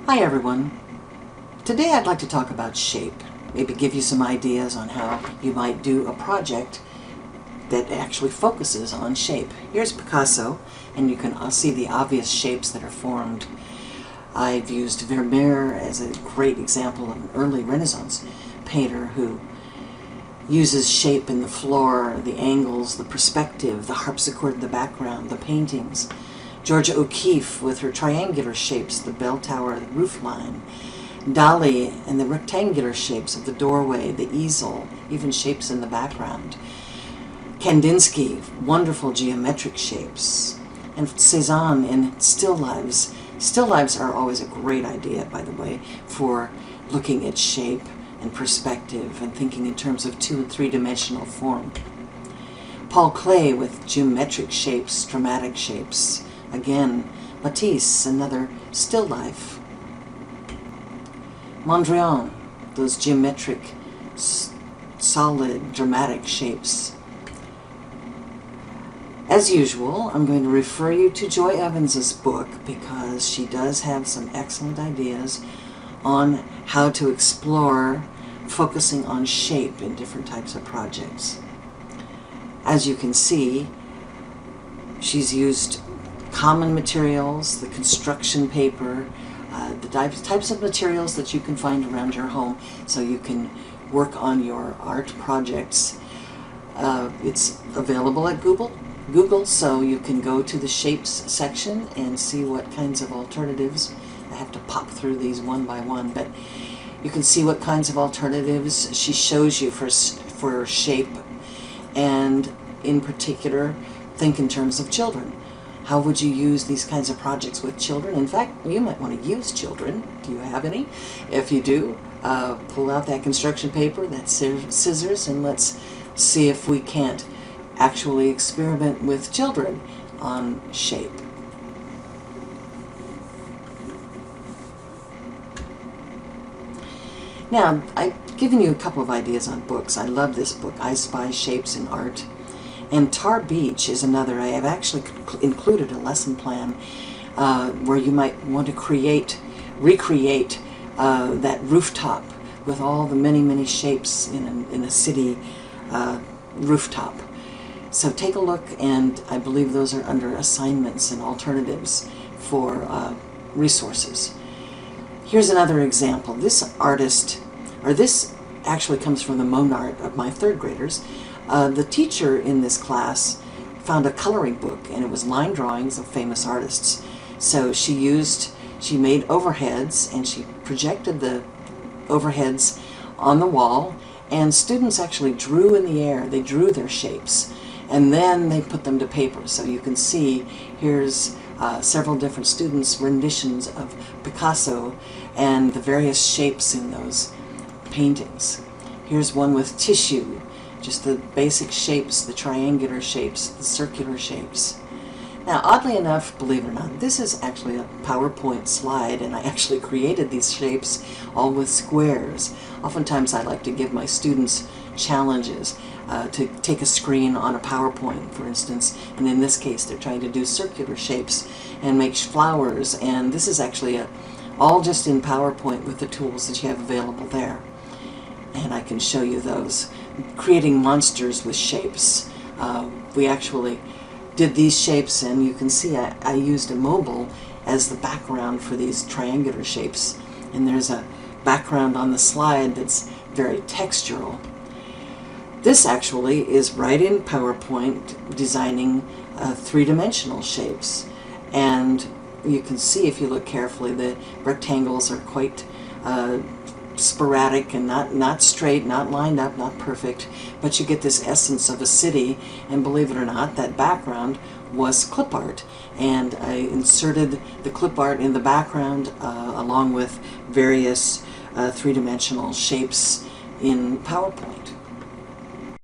Hi everyone. Today I'd like to talk about shape. Maybe give you some ideas on how you might do a project that actually focuses on shape. Here's Picasso, and you can see the obvious shapes that are formed. I've used Vermeer as a great example of an early Renaissance painter who uses shape in the floor, the angles, the perspective, the harpsichord in the background, the paintings. Georgia O'Keeffe with her triangular shapes, the bell tower, the roof line. Dali and the rectangular shapes of the doorway, the easel, even shapes in the background. Kandinsky, wonderful geometric shapes. And Cezanne in still lifes. Still lifes are always a great idea, by the way, for looking at shape and perspective and thinking in terms of 2- and 3-dimensional form. Paul Klee with geometric shapes, dramatic shapes. Again, Matisse, another still life. Mondrian, those geometric, solid, dramatic shapes. As usual, I'm going to refer you to Joy Evans's book because she does have some excellent ideas on how to explore focusing on shape in different types of projects. As you can see, she's used common materials, the construction paper, the types of materials that you can find around your home so you can work on your art projects. It's available at Google, so you can go to the shapes section and see what kinds of alternatives. I have to pop through these one by one, but you can see what kinds of alternatives she shows you for shape, and in particular, think in terms of children. How would you use these kinds of projects with children? In fact, you might want to use children. Do you have any? If you do, pull out that construction paper, that scissors, and let's see if we can't actually experiment with children on shape. Now, I've given you a couple of ideas on books. I love this book, I Spy Shapes in Art. And Tar Beach is another. I have actually included a lesson plan where you might want to recreate that rooftop with all the many shapes in a city rooftop. So take a look, and I believe those are under assignments and alternatives for resources. Here's another example. This artist, or this actually comes from the Monart of my 3rd graders. The teacher in this class found a coloring book, and it was line drawings of famous artists. So she made overheads, and she projected the overheads on the wall, and students actually drew in the air. They drew their shapes, and then they put them to paper. So you can see here's several different students' renditions of Picasso and the various shapes in those paintings. Here's one with tissue, just the basic shapes, the triangular shapes, the circular shapes. Now, oddly enough, believe it or not, this is actually a PowerPoint slide, and I actually created these shapes all with squares. Oftentimes I like to give my students challenges to take a screen on a PowerPoint, for instance, and in this case they're trying to do circular shapes and make flowers, and this is actually all just in PowerPoint with the tools that you have available there. And I can show you those. Creating monsters with shapes. We actually did these shapes, and you can see I used a mobile as the background for these triangular shapes, and there's a background on the slide that's very textural. This actually is right in PowerPoint designing 3-dimensional shapes, and you can see if you look carefully the rectangles are quite sporadic and not straight, not lined up, not perfect, but you get this essence of a city, and believe it or not, that background was clip art, and I inserted the clip art in the background along with various 3-dimensional shapes in PowerPoint.